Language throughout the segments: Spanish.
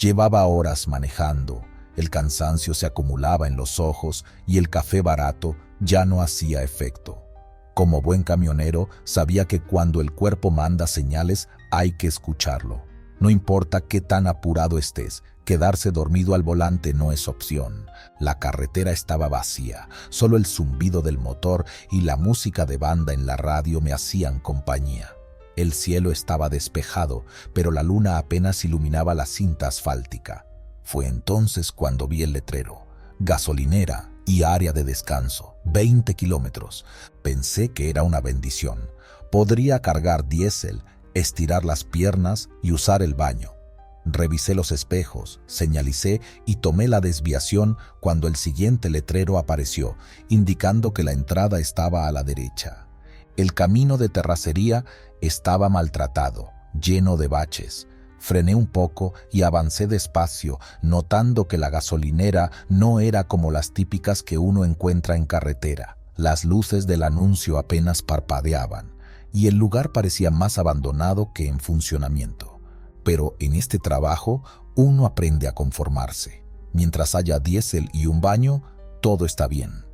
Llevaba horas manejando, el cansancio se acumulaba en los ojos y el café barato ya no hacía efecto. Como buen camionero, sabía que cuando el cuerpo manda señales hay que escucharlo. No importa qué tan apurado estés, quedarse dormido al volante no es opción. La carretera estaba vacía, solo el zumbido del motor y la música de banda en la radio me hacían compañía. El cielo estaba despejado, pero la luna apenas iluminaba la cinta asfáltica. Fue entonces cuando vi el letrero: gasolinera y área de descanso, 20 kilómetros. Pensé que era una bendición. Podría cargar diésel, estirar las piernas y usar el baño. Revisé los espejos, señalicé y tomé la desviación cuando el siguiente letrero apareció, indicando que la entrada estaba a la derecha. El camino de terracería estaba maltratado, lleno de baches. Frené un poco y avancé despacio, notando que la gasolinera no era como las típicas que uno encuentra en carretera. Las luces del anuncio apenas parpadeaban, y el lugar parecía más abandonado que en funcionamiento. Pero en este trabajo uno aprende a conformarse. Mientras haya diésel y un baño, todo está bien.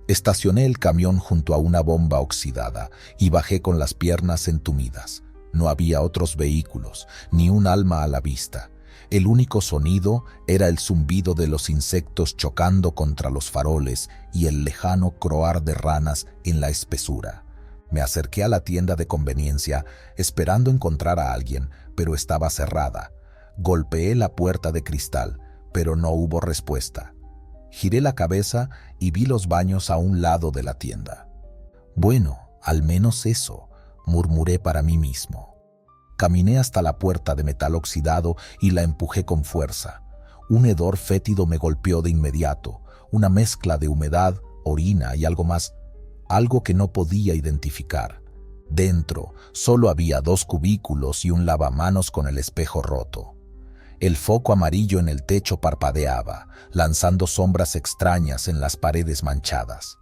Estacioné el camión junto a una bomba oxidada y bajé con las piernas entumidas. No había otros vehículos, ni un alma a la vista. El único sonido era el zumbido de los insectos chocando contra los faroles y el lejano croar de ranas en la espesura. Me acerqué a la tienda de conveniencia, esperando encontrar a alguien, pero estaba cerrada. Golpeé la puerta de cristal, pero no hubo respuesta. Giré la cabeza y vi los baños a un lado de la tienda. Bueno, al menos eso, murmuré para mí mismo. Caminé hasta la puerta de metal oxidado y la empujé con fuerza. Un hedor fétido me golpeó de inmediato, una mezcla de humedad, orina y algo más, algo que no podía identificar. Dentro solo había 2 cubículos y un lavamanos con el espejo roto. El foco amarillo en el techo parpadeaba, lanzando sombras extrañas en las paredes manchadas.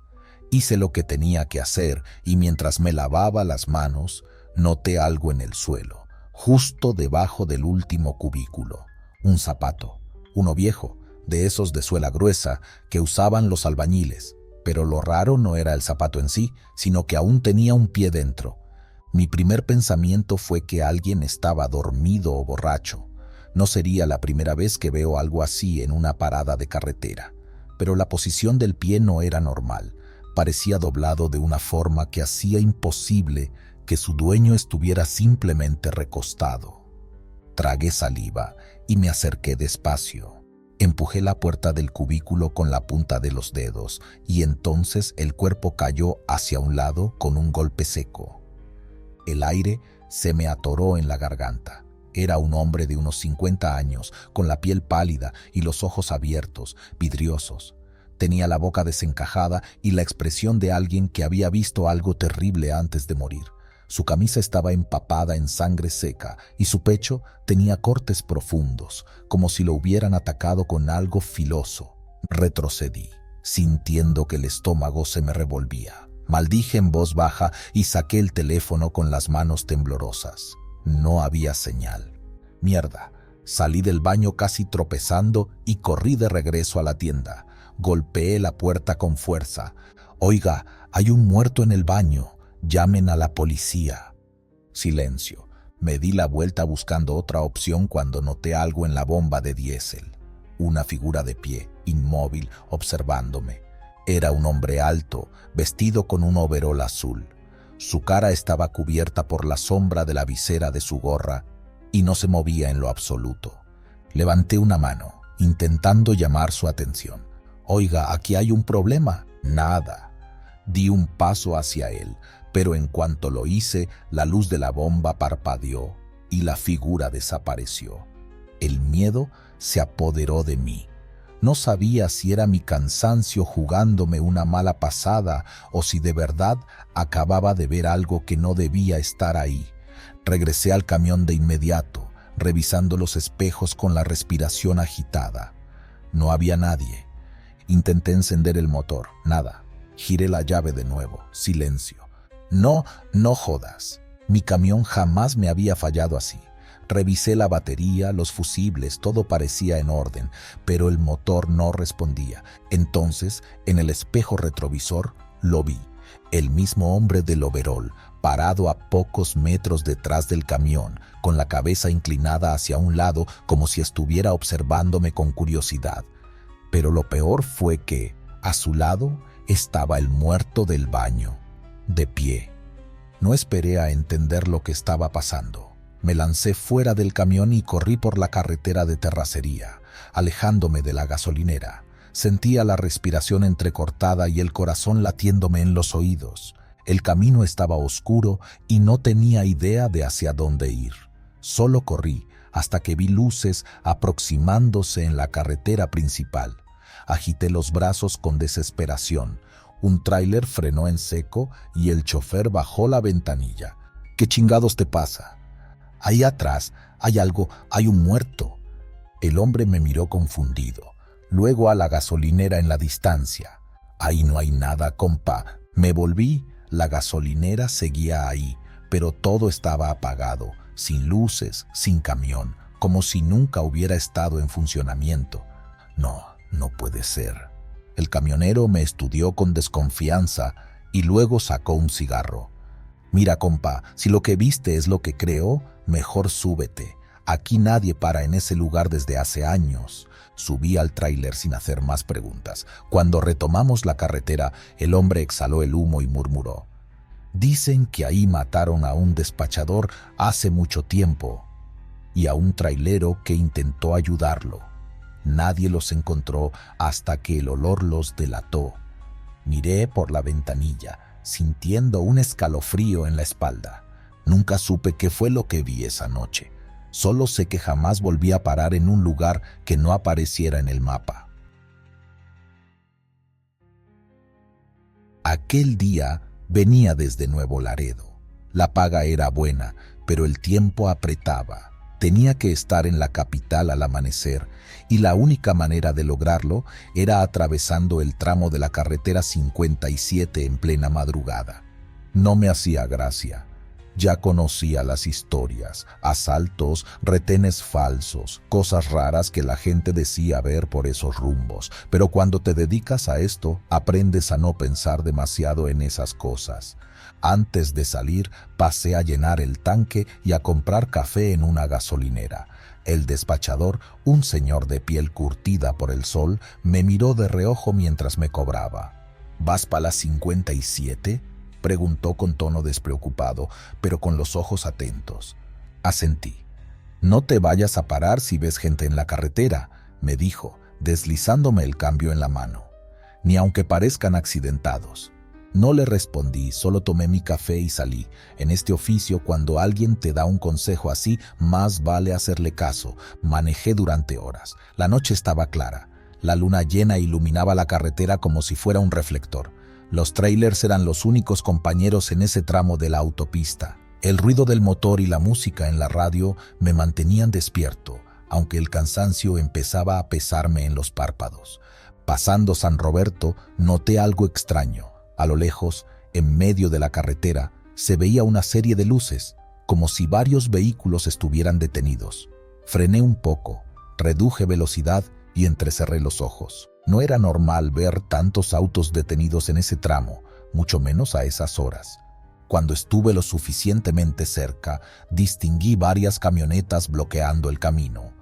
Hice lo que tenía que hacer y mientras me lavaba las manos, noté algo en el suelo, justo debajo del último cubículo. Un zapato, uno viejo, de esos de suela gruesa que usaban los albañiles. Pero lo raro no era el zapato en sí, sino que aún tenía un pie dentro. Mi primer pensamiento fue que alguien estaba dormido o borracho. No sería la primera vez que veo algo así en una parada de carretera. Pero la posición del pie no era normal. Parecía doblado de una forma que hacía imposible que su dueño estuviera simplemente recostado. Tragué saliva y me acerqué despacio. Empujé la puerta del cubículo con la punta de los dedos y entonces el cuerpo cayó hacia un lado con un golpe seco. El aire se me atoró en la garganta. Era un hombre de unos 50 años, con la piel pálida y los ojos abiertos, vidriosos. Tenía la boca desencajada y la expresión de alguien que había visto algo terrible antes de morir. Su camisa estaba empapada en sangre seca y su pecho tenía cortes profundos, como si lo hubieran atacado con algo filoso. Retrocedí, sintiendo que el estómago se me revolvía. Maldije en voz baja y saqué el teléfono con las manos temblorosas. No había señal. Mierda. Salí del baño casi tropezando y corrí de regreso a la tienda. Golpeé la puerta con fuerza. Oiga, hay un muerto en el baño. Llamen a la policía. Silencio. Me di la vuelta buscando otra opción cuando noté algo en la bomba de diésel. Una figura de pie, inmóvil, observándome. Era un hombre alto, vestido con un overol azul. Su cara estaba cubierta por la sombra de la visera de su gorra y no se movía en lo absoluto. Levanté una mano, intentando llamar su atención. Oiga, aquí hay un problema. Nada. Di un paso hacia él, pero en cuanto lo hice, la luz de la bomba parpadeó y la figura desapareció. El miedo se apoderó de mí. No sabía si era mi cansancio jugándome una mala pasada o si de verdad acababa de ver algo que no debía estar ahí. Regresé al camión de inmediato, revisando los espejos con la respiración agitada. No había nadie. Intenté encender el motor, nada. Giré la llave de nuevo, silencio. No jodas. Mi camión jamás me había fallado así. Revisé la batería, los fusibles, todo parecía en orden, pero el motor no respondía. Entonces, en el espejo retrovisor, lo vi. El mismo hombre del overol, parado a pocos metros detrás del camión, con la cabeza inclinada hacia un lado como si estuviera observándome con curiosidad. Pero lo peor fue que, a su lado, estaba el muerto del baño, de pie. No esperé a entender lo que estaba pasando. Me lancé fuera del camión y corrí por la carretera de terracería, alejándome de la gasolinera. Sentía la respiración entrecortada y el corazón latiéndome en los oídos. El camino estaba oscuro y no tenía idea de hacia dónde ir. Solo corrí hasta que vi luces aproximándose en la carretera principal. Agité los brazos con desesperación. Un tráiler frenó en seco y el chofer bajó la ventanilla. ¿Qué chingados te pasa? Ahí atrás hay algo, hay un muerto. El hombre me miró confundido. Luego a la gasolinera en la distancia. Ahí no hay nada, compa. Me volví. La gasolinera seguía ahí, pero todo estaba apagado, sin luces, sin camión, como si nunca hubiera estado en funcionamiento. No puede ser. El camionero me estudió con desconfianza y luego sacó un cigarro. Mira, compa, si lo que viste es lo que creo, mejor súbete. Aquí nadie para en ese lugar desde hace años. Subí al tráiler sin hacer más preguntas. Cuando retomamos la carretera, el hombre exhaló el humo y murmuró: dicen que ahí mataron a un despachador hace mucho tiempo y a un trailero que intentó ayudarlo. Nadie los encontró hasta que el olor los delató. Miré por la ventanilla, sintiendo un escalofrío en la espalda. Nunca supe qué fue lo que vi esa noche. Solo sé que jamás volví a parar en un lugar que no apareciera en el mapa. Aquel día venía desde Nuevo Laredo. La paga era buena, pero el tiempo apretaba. Tenía que estar en la capital al amanecer, y la única manera de lograrlo era atravesando el tramo de la carretera 57 en plena madrugada. No me hacía gracia. Ya conocía las historias, asaltos, retenes falsos, cosas raras que la gente decía ver por esos rumbos, pero cuando te dedicas a esto, aprendes a no pensar demasiado en esas cosas. Antes de salir, pasé a llenar el tanque y a comprar café en una gasolinera. El despachador, un señor de piel curtida por el sol, me miró de reojo mientras me cobraba. ¿Vas pa' la 57? Preguntó con tono despreocupado, pero con los ojos atentos. Asentí. No te vayas a parar si ves gente en la carretera, me dijo, deslizándome el cambio en la mano. Ni aunque parezcan accidentados. No le respondí, solo tomé mi café y salí. En este oficio, cuando alguien te da un consejo así, más vale hacerle caso. Manejé durante horas. La noche estaba clara. La luna llena iluminaba la carretera como si fuera un reflector. Los trailers eran los únicos compañeros en ese tramo de la autopista. El ruido del motor y la música en la radio me mantenían despierto, aunque el cansancio empezaba a pesarme en los párpados. Pasando San Roberto, noté algo extraño. A lo lejos, en medio de la carretera, se veía una serie de luces, como si varios vehículos estuvieran detenidos. Frené un poco, reduje velocidad y entrecerré los ojos. No era normal ver tantos autos detenidos en ese tramo, mucho menos a esas horas. Cuando estuve lo suficientemente cerca, distinguí varias camionetas bloqueando el camino.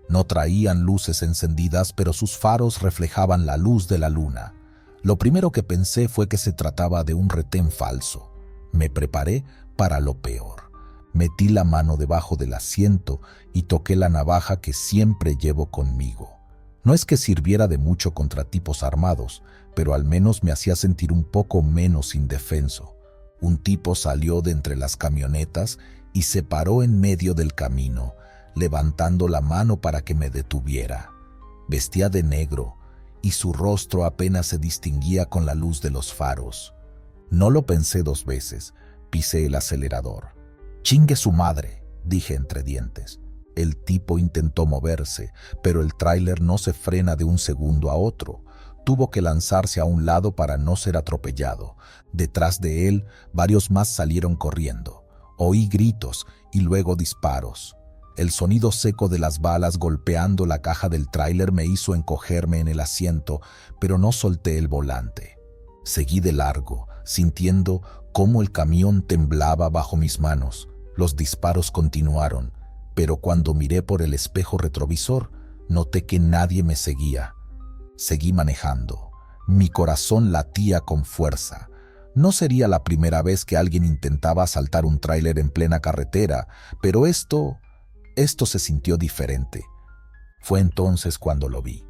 No traían luces encendidas, pero sus faros reflejaban la luz de la luna. Lo primero que pensé fue que se trataba de un retén falso. Me preparé para lo peor. Metí la mano debajo del asiento y toqué la navaja que siempre llevo conmigo. No es que sirviera de mucho contra tipos armados, pero al menos me hacía sentir un poco menos indefenso. Un tipo salió de entre las camionetas y se paró en medio del camino, levantando la mano para que me detuviera. Vestía de negro y su rostro apenas se distinguía con la luz de los faros. No lo pensé dos veces, pisé el acelerador. «Chingue su madre», dije entre dientes. El tipo intentó moverse, pero el tráiler no se frena de un segundo a otro. Tuvo que lanzarse a un lado para no ser atropellado. Detrás de él, varios más salieron corriendo. Oí gritos y luego disparos. El sonido seco de las balas golpeando la caja del tráiler me hizo encogerme en el asiento, pero no solté el volante. Seguí de largo, sintiendo cómo el camión temblaba bajo mis manos. Los disparos continuaron, pero cuando miré por el espejo retrovisor, noté que nadie me seguía. Seguí manejando. Mi corazón latía con fuerza. No sería la primera vez que alguien intentaba asaltar un tráiler en plena carretera, pero esto se sintió diferente. Fue entonces cuando lo vi.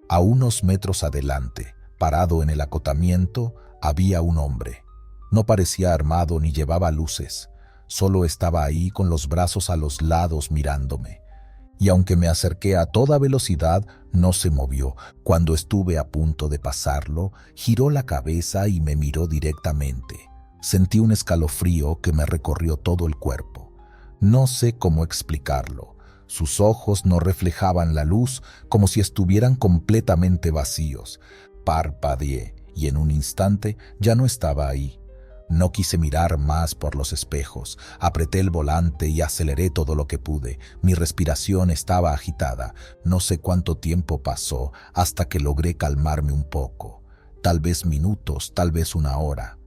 A unos metros adelante, parado en el acotamiento, había un hombre. No parecía armado ni llevaba luces. Solo estaba ahí con los brazos a los lados mirándome. Y aunque me acerqué a toda velocidad, no se movió. Cuando estuve a punto de pasarlo, giró la cabeza y me miró directamente. Sentí un escalofrío que me recorrió todo el cuerpo. No sé cómo explicarlo. Sus ojos no reflejaban la luz, como si estuvieran completamente vacíos. Parpadeé y en un instante ya no estaba ahí. No quise mirar más por los espejos. Apreté el volante y aceleré todo lo que pude. Mi respiración estaba agitada. No sé cuánto tiempo pasó hasta que logré calmarme un poco. Tal vez minutos, tal vez una hora.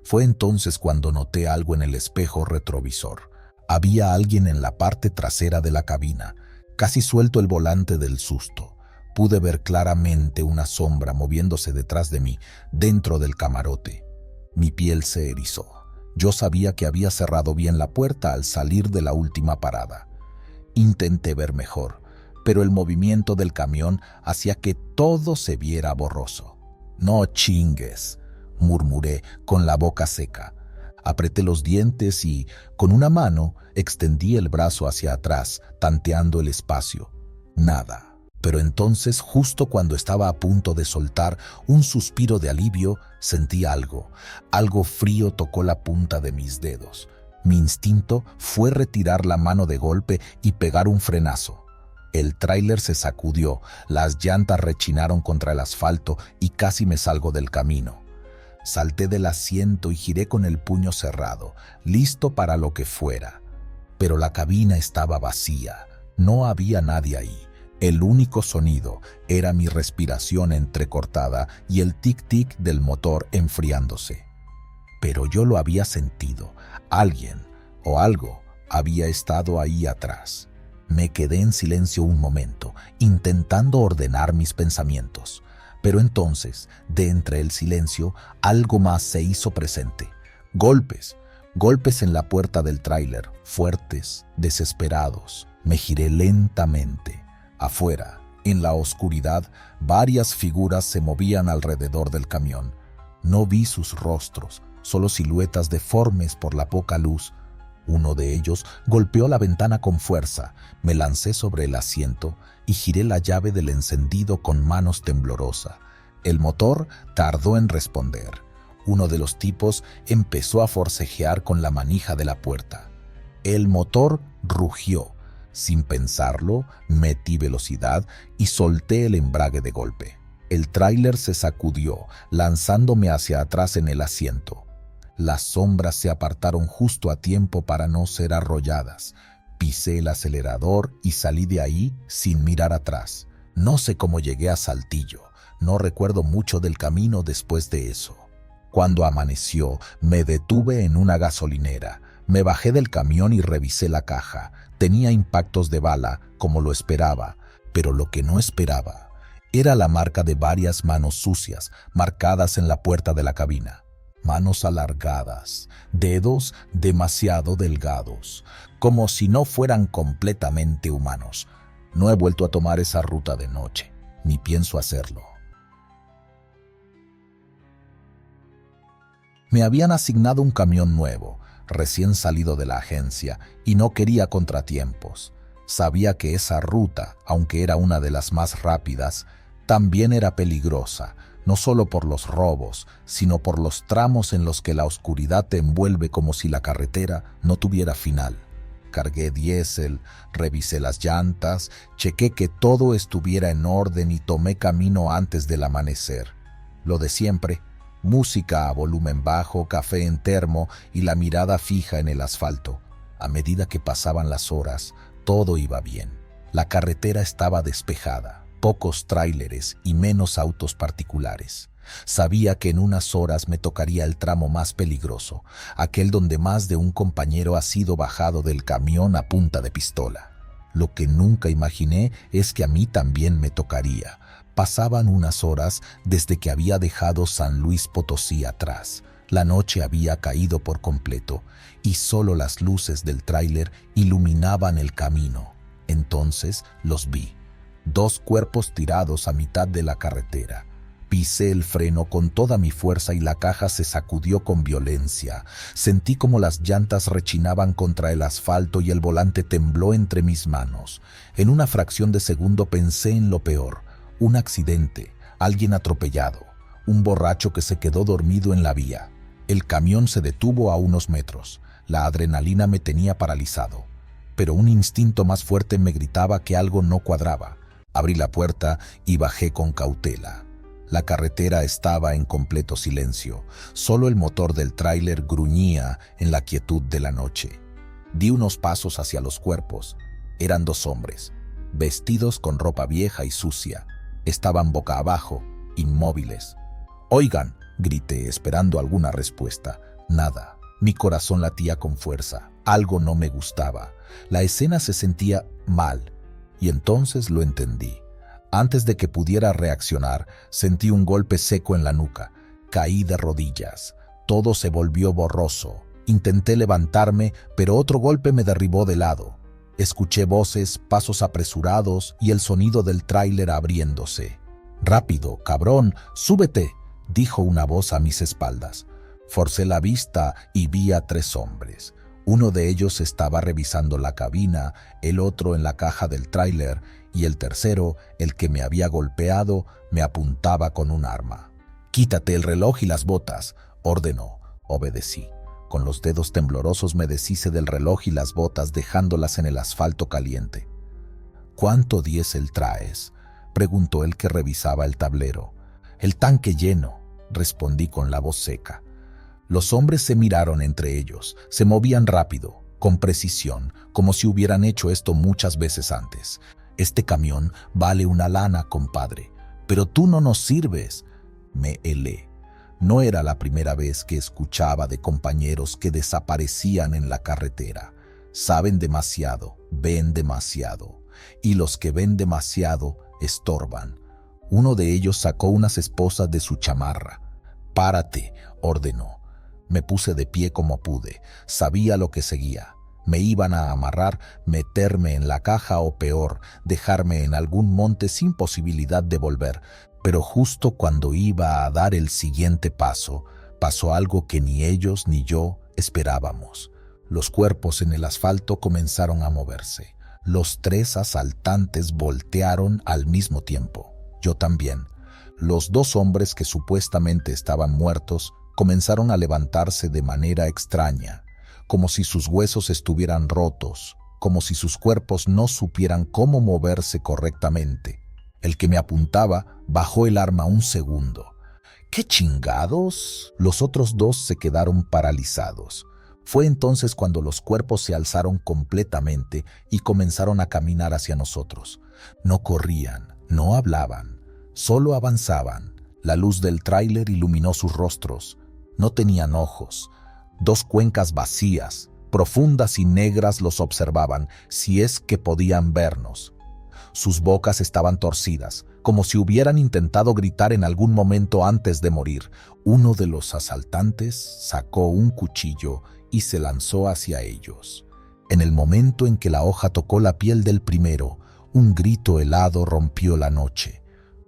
Fue entonces cuando noté algo en el espejo retrovisor. Había alguien en la parte trasera de la cabina. Casi suelto el volante del susto. Pude ver claramente una sombra moviéndose detrás de mí, dentro del camarote. Mi piel se erizó. Yo sabía que había cerrado bien la puerta al salir de la última parada. Intenté ver mejor, pero el movimiento del camión hacía que todo se viera borroso. «No chingues», murmuré con la boca seca. Apreté los dientes y, con una mano, extendí el brazo hacia atrás, tanteando el espacio. Nada. Pero entonces, justo cuando estaba a punto de soltar un suspiro de alivio, sentí algo. Algo frío tocó la punta de mis dedos. Mi instinto fue retirar la mano de golpe y pegar un frenazo. El tráiler se sacudió, las llantas rechinaron contra el asfalto y casi me salgo del camino. Salté del asiento y giré con el puño cerrado, listo para lo que fuera. Pero la cabina estaba vacía, no había nadie ahí. El único sonido era mi respiración entrecortada y el tic-tic del motor enfriándose. Pero yo lo había sentido. Alguien o algo había estado ahí atrás. Me quedé en silencio un momento, intentando ordenar mis pensamientos. Pero entonces, de entre el silencio, algo más se hizo presente. Golpes en la puerta del tráiler, fuertes, desesperados. Me giré lentamente. Afuera, en la oscuridad, varias figuras se movían alrededor del camión. No vi sus rostros, solo siluetas deformes por la poca luz. Uno de ellos golpeó la ventana con fuerza. Me lancé sobre el asiento y giré la llave del encendido con manos temblorosas. El motor tardó en responder. Uno de los tipos empezó a forcejear con la manija de la puerta. El motor rugió. Sin pensarlo, metí velocidad y solté el embrague de golpe. El tráiler se sacudió, lanzándome hacia atrás en el asiento. Las sombras se apartaron justo a tiempo para no ser arrolladas. Pisé el acelerador y salí de ahí sin mirar atrás. No sé cómo llegué a Saltillo. No recuerdo mucho del camino después de eso. Cuando amaneció, me detuve en una gasolinera. Me bajé del camión y revisé la caja. Tenía impactos de bala, como lo esperaba, pero lo que no esperaba era la marca de varias manos sucias, marcadas en la puerta de la cabina. Manos alargadas, dedos demasiado delgados, como si no fueran completamente humanos. No he vuelto a tomar esa ruta de noche, ni pienso hacerlo. Me habían asignado un camión nuevo, recién salido de la agencia, y no quería contratiempos. Sabía que esa ruta, aunque era una de las más rápidas, también era peligrosa, no solo por los robos, sino por los tramos en los que la oscuridad te envuelve como si la carretera no tuviera final. Cargué diésel, revisé las llantas, chequé que todo estuviera en orden y tomé camino antes del amanecer. Lo de siempre. Música a volumen bajo, café en termo y la mirada fija en el asfalto. A medida que pasaban las horas, todo iba bien. La carretera estaba despejada, pocos tráileres y menos autos particulares. Sabía que en unas horas me tocaría el tramo más peligroso, aquel donde más de un compañero ha sido bajado del camión a punta de pistola. Lo que nunca imaginé es que a mí también me tocaría. Pasaban unas horas desde que había dejado San Luis Potosí atrás. La noche había caído por completo y solo las luces del tráiler iluminaban el camino. Entonces los vi. 2 cuerpos tirados a mitad de la carretera. Pisé el freno con toda mi fuerza y la caja se sacudió con violencia. Sentí como las llantas rechinaban contra el asfalto y el volante tembló entre mis manos. En una fracción de segundo pensé en lo peor: un accidente, alguien atropellado, un borracho que se quedó dormido en la vía. El camión se detuvo a unos metros. La adrenalina me tenía paralizado, pero un instinto más fuerte me gritaba que algo no cuadraba. Abrí la puerta y bajé con cautela. La carretera estaba en completo silencio. Solo el motor del tráiler gruñía en la quietud de la noche. Di unos pasos hacia los cuerpos. Eran 2 hombres, vestidos con ropa vieja y sucia. Estaban boca abajo, inmóviles. «Oigan», grité, esperando alguna respuesta. Nada. Mi corazón latía con fuerza. Algo no me gustaba. La escena se sentía mal. Y entonces lo entendí. Antes de que pudiera reaccionar, sentí un golpe seco en la nuca. Caí de rodillas. Todo se volvió borroso. Intenté levantarme, pero otro golpe me derribó de lado. Escuché voces, pasos apresurados y el sonido del tráiler abriéndose. «Rápido, cabrón, súbete», dijo una voz a mis espaldas. Forcé la vista y vi a 3 hombres. Uno de ellos estaba revisando la cabina, el otro en la caja del tráiler y el tercero, el que me había golpeado, me apuntaba con un arma. «Quítate el reloj y las botas», ordenó. Obedecí. Con los dedos temblorosos me deshice del reloj y las botas, dejándolas en el asfalto caliente. «¿Cuánto diésel traes?», preguntó el que revisaba el tablero. «El tanque lleno», respondí con la voz seca. Los hombres se miraron entre ellos. Se movían rápido, con precisión, como si hubieran hecho esto muchas veces antes. «Este camión vale una lana, compadre. Pero tú no nos sirves», me helé. No era la primera vez que escuchaba de compañeros que desaparecían en la carretera. Saben demasiado, ven demasiado. Y los que ven demasiado estorban. Uno de ellos sacó unas esposas de su chamarra. «Párate», ordenó. Me puse de pie como pude. Sabía lo que seguía. Me iban a amarrar, meterme en la caja o peor, dejarme en algún monte sin posibilidad de volver. Pero justo cuando iba a dar el siguiente paso, pasó algo que ni ellos ni yo esperábamos. Los cuerpos en el asfalto comenzaron a moverse. Los 3 asaltantes voltearon al mismo tiempo. Yo también. Los 2 hombres que supuestamente estaban muertos comenzaron a levantarse de manera extraña, como si sus huesos estuvieran rotos, como si sus cuerpos no supieran cómo moverse correctamente. El que me apuntaba bajó el arma un segundo. «¿Qué chingados?». Los otros 2 se quedaron paralizados. Fue entonces cuando los cuerpos se alzaron completamente y comenzaron a caminar hacia nosotros. No corrían, no hablaban, solo avanzaban. La luz del tráiler iluminó sus rostros. No tenían ojos. 2 cuencas vacías, profundas y negras los observaban, si es que podían vernos. Sus bocas estaban torcidas, como si hubieran intentado gritar en algún momento antes de morir. Uno de los asaltantes sacó un cuchillo y se lanzó hacia ellos. En el momento en que la hoja tocó la piel del primero, un grito helado rompió la noche.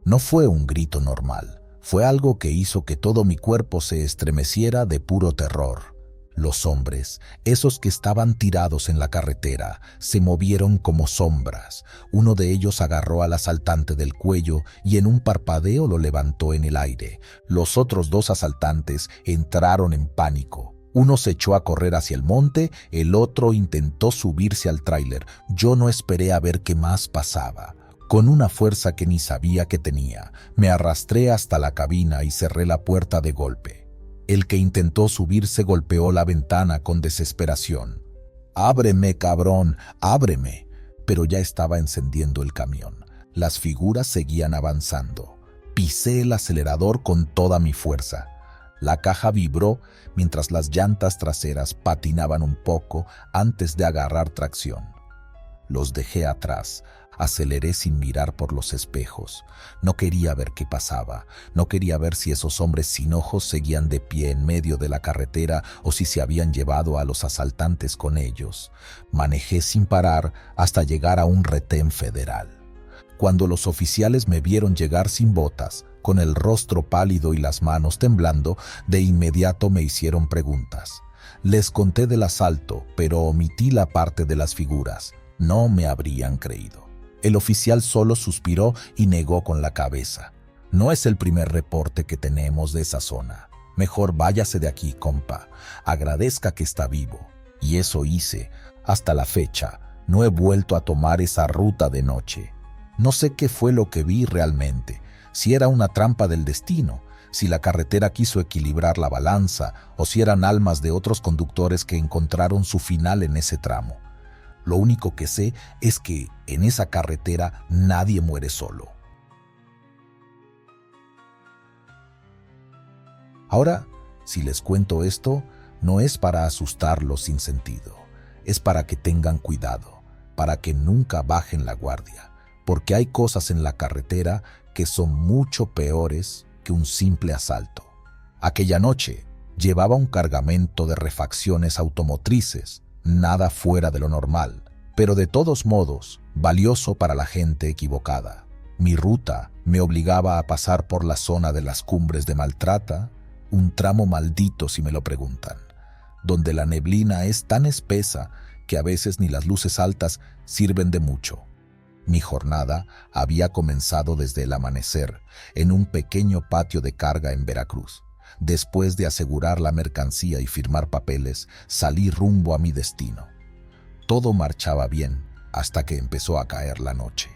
No fue un grito normal, fue algo que hizo que todo mi cuerpo se estremeciera de puro terror. Los hombres, esos que estaban tirados en la carretera, se movieron como sombras. Uno de ellos agarró al asaltante del cuello y en un parpadeo lo levantó en el aire. Los otros 2 asaltantes entraron en pánico. Uno se echó a correr hacia el monte, el otro intentó subirse al tráiler. Yo no esperé a ver qué más pasaba. Con una fuerza que ni sabía que tenía, me arrastré hasta la cabina y cerré la puerta de golpe. El que intentó subirse golpeó la ventana con desesperación. «¡Ábreme, cabrón! ¡Ábreme!». pero ya estaba encendiendo el camión. Las figuras seguían avanzando. Pisé el acelerador con toda mi fuerza. La caja vibró mientras las llantas traseras patinaban un poco antes de agarrar tracción. Los dejé atrás. Aceleré sin mirar por los espejos. No quería ver qué pasaba. No quería ver si esos hombres sin ojos seguían de pie en medio de la carretera o si se habían llevado a los asaltantes con ellos. Manejé sin parar hasta llegar a un retén federal. Cuando los oficiales me vieron llegar sin botas, con el rostro pálido y las manos temblando, de inmediato me hicieron preguntas. Les conté del asalto, pero omití la parte de las figuras. No me habrían creído. El oficial solo suspiró y negó con la cabeza. No es el primer reporte que tenemos de esa zona. Mejor váyase de aquí, compa. Agradezca que está vivo. Y eso hice. Hasta la fecha, no he vuelto a tomar esa ruta de noche. No sé qué fue lo que vi realmente, si era una trampa del destino, si la carretera quiso equilibrar la balanza o si eran almas de otros conductores que encontraron su final en ese tramo. Lo único que sé es que en esa carretera nadie muere solo. Ahora, si les cuento esto, no es para asustarlos sin sentido, es para que tengan cuidado, para que nunca bajen la guardia, porque hay cosas en la carretera que son mucho peores que un simple asalto. Aquella noche llevaba un cargamento de refacciones automotrices, nada fuera de lo normal, pero de todos modos, valioso para la gente equivocada. Mi ruta me obligaba a pasar por la zona de las Cumbres de Maltrata, un tramo maldito si me lo preguntan, donde la neblina es tan espesa que a veces ni las luces altas sirven de mucho. Mi jornada había comenzado desde el amanecer, en un pequeño patio de carga en Veracruz. Después de asegurar la mercancía y firmar papeles, salí rumbo a mi destino. Todo marchaba bien hasta que empezó a caer la noche.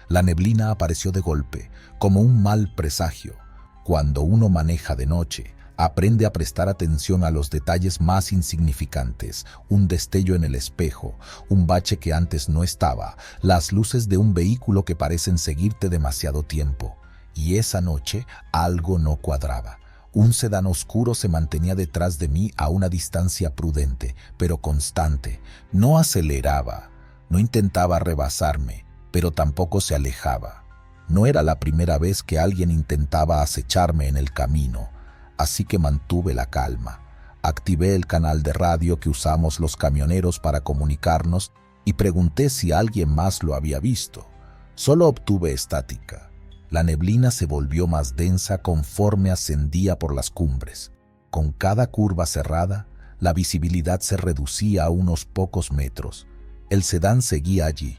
La neblina apareció de golpe, como un mal presagio. Cuando uno maneja de noche, aprende a prestar atención a los detalles más insignificantes, un destello en el espejo, un bache que antes no estaba, las luces de un vehículo que parecen seguirte demasiado tiempo. Y esa noche algo no cuadraba. Un sedán oscuro se mantenía detrás de mí a una distancia prudente, pero constante. No aceleraba, no intentaba rebasarme, pero tampoco se alejaba. No era la primera vez que alguien intentaba acecharme en el camino, así que mantuve la calma. Activé el canal de radio que usamos los camioneros para comunicarnos y pregunté si alguien más lo había visto. Solo obtuve estática. La neblina se volvió más densa conforme ascendía por las cumbres. Con cada curva cerrada, la visibilidad se reducía a unos pocos metros. El sedán seguía allí.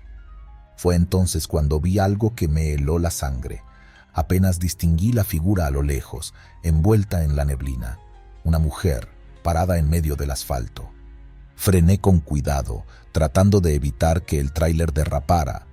Fue entonces cuando vi algo que me heló la sangre. Apenas distinguí la figura a lo lejos, envuelta en la neblina. Una mujer, parada en medio del asfalto. Frené con cuidado, tratando de evitar que el tráiler derrapara.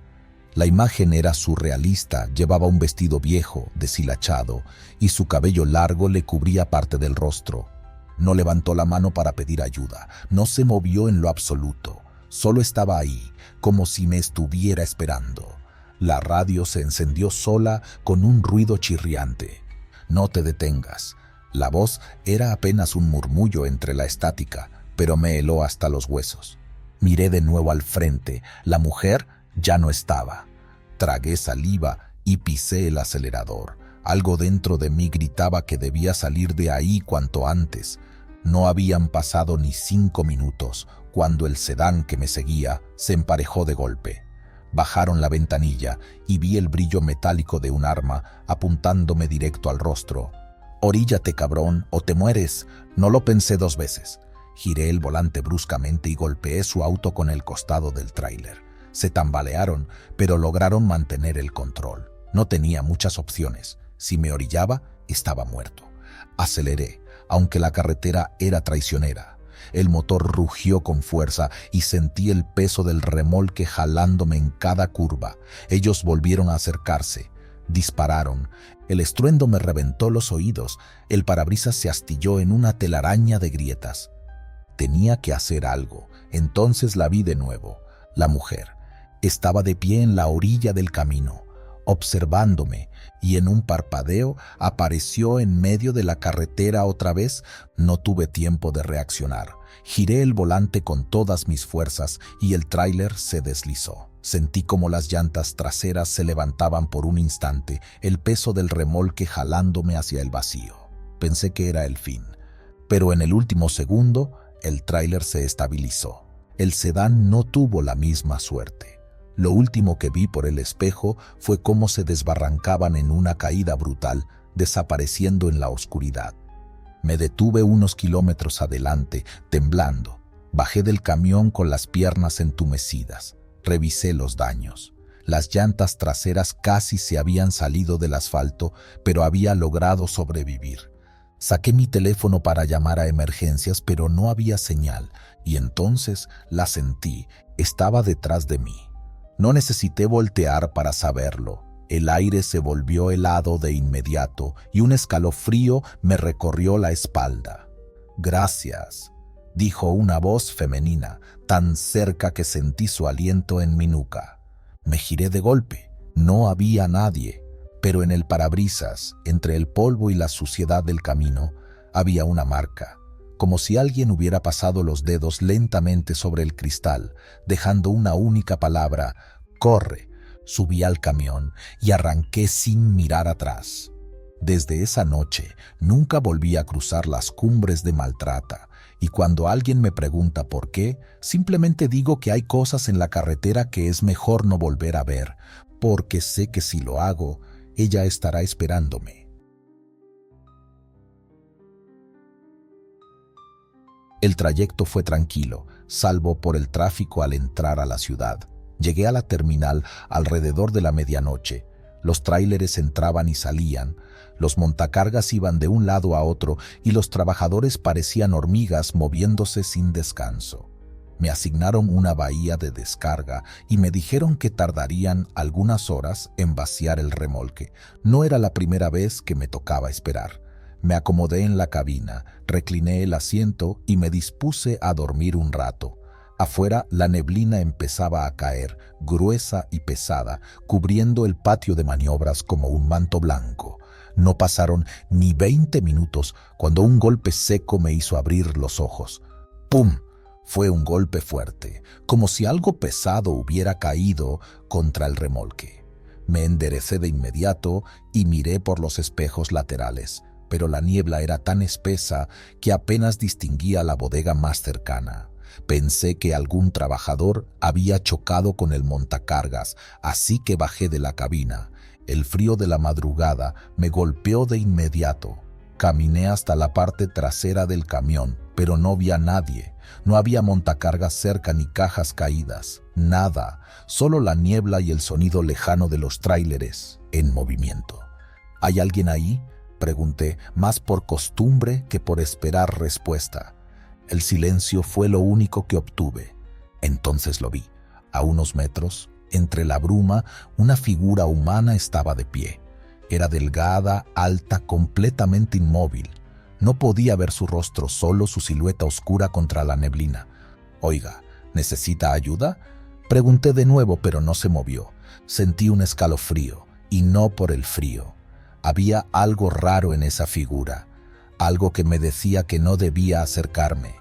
La imagen era surrealista, llevaba un vestido viejo, deshilachado, y su cabello largo le cubría parte del rostro. No levantó la mano para pedir ayuda, no se movió en lo absoluto. Solo estaba ahí, como si me estuviera esperando. La radio se encendió sola con un ruido chirriante. «No te detengas». La voz era apenas un murmullo entre la estática, pero me heló hasta los huesos. Miré de nuevo al frente. La mujer ya no estaba. Tragué saliva y pisé el acelerador. Algo dentro de mí gritaba que debía salir de ahí cuanto antes. No habían pasado ni 5 minutos cuando el sedán que me seguía se emparejó de golpe. Bajaron la ventanilla y vi el brillo metálico de un arma apuntándome directo al rostro. «Oríllate, cabrón, o te mueres». No lo pensé 2 veces. Giré el volante bruscamente y golpeé su auto con el costado del tráiler. Se tambalearon, pero lograron mantener el control. No tenía muchas opciones. Si me orillaba, estaba muerto. Aceleré, aunque la carretera era traicionera. El motor rugió con fuerza y sentí el peso del remolque jalándome en cada curva. Ellos volvieron a acercarse. Dispararon. El estruendo me reventó los oídos. El parabrisas se astilló en una telaraña de grietas. Tenía que hacer algo. Entonces la vi de nuevo. La mujer. Estaba de pie en la orilla del camino, observándome, y en un parpadeo apareció en medio de la carretera otra vez. No tuve tiempo de reaccionar. Giré el volante con todas mis fuerzas y el tráiler se deslizó. Sentí como las llantas traseras se levantaban por un instante, el peso del remolque jalándome hacia el vacío. Pensé que era el fin, pero en el último segundo el tráiler se estabilizó. El sedán no tuvo la misma suerte. Lo último que vi por el espejo fue cómo se desbarrancaban en una caída brutal, desapareciendo en la oscuridad. Me detuve unos kilómetros adelante, temblando. Bajé del camión con las piernas entumecidas. Revisé los daños. Las llantas traseras casi se habían salido del asfalto, pero había logrado sobrevivir. Saqué mi teléfono para llamar a emergencias, pero no había señal, y entonces la sentí. Estaba detrás de mí. No necesité voltear para saberlo. El aire se volvió helado de inmediato y un escalofrío me recorrió la espalda. «Gracias», dijo una voz femenina, tan cerca que sentí su aliento en mi nuca. Me giré de golpe. No había nadie, pero en el parabrisas, entre el polvo y la suciedad del camino, había una marca, como si alguien hubiera pasado los dedos lentamente sobre el cristal, dejando una única palabra: «Corre». Subí al camión y arranqué sin mirar atrás. Desde esa noche nunca volví a cruzar las cumbres de Maltrata, y cuando alguien me pregunta por qué, simplemente digo que hay cosas en la carretera que es mejor no volver a ver, porque sé que si lo hago, ella estará esperándome. El trayecto fue tranquilo, salvo por el tráfico al entrar a la ciudad. Llegué a la terminal alrededor de la medianoche. Los tráileres entraban y salían, los montacargas iban de un lado a otro y los trabajadores parecían hormigas moviéndose sin descanso. Me asignaron una bahía de descarga y me dijeron que tardarían algunas horas en vaciar el remolque. No era la primera vez que me tocaba esperar. Me acomodé en la cabina, recliné el asiento y me dispuse a dormir un rato. Afuera la neblina empezaba a caer, gruesa y pesada, cubriendo el patio de maniobras como un manto blanco. No pasaron ni 20 minutos cuando un golpe seco me hizo abrir los ojos. ¡Pum! Fue un golpe fuerte, como si algo pesado hubiera caído contra el remolque. Me enderecé de inmediato y miré por los espejos laterales, pero la niebla era tan espesa que apenas distinguía la bodega más cercana. Pensé que algún trabajador había chocado con el montacargas, así que bajé de la cabina. El frío de la madrugada me golpeó de inmediato. Caminé hasta la parte trasera del camión, pero no vi a nadie. No había montacargas cerca ni cajas caídas. Nada, solo la niebla y el sonido lejano de los tráileres en movimiento. ¿Hay alguien ahí?, pregunté, más por costumbre que por esperar respuesta. El silencio fue lo único que obtuve. Entonces lo vi. A unos metros, entre la bruma, una figura humana estaba de pie. Era delgada, alta, completamente inmóvil. No podía ver su rostro, solo su silueta oscura contra la neblina. «Oiga, ¿necesita ayuda?», pregunté de nuevo, pero no se movió. Sentí un escalofrío, y no por el frío. Había algo raro en esa figura, algo que me decía que no debía acercarme.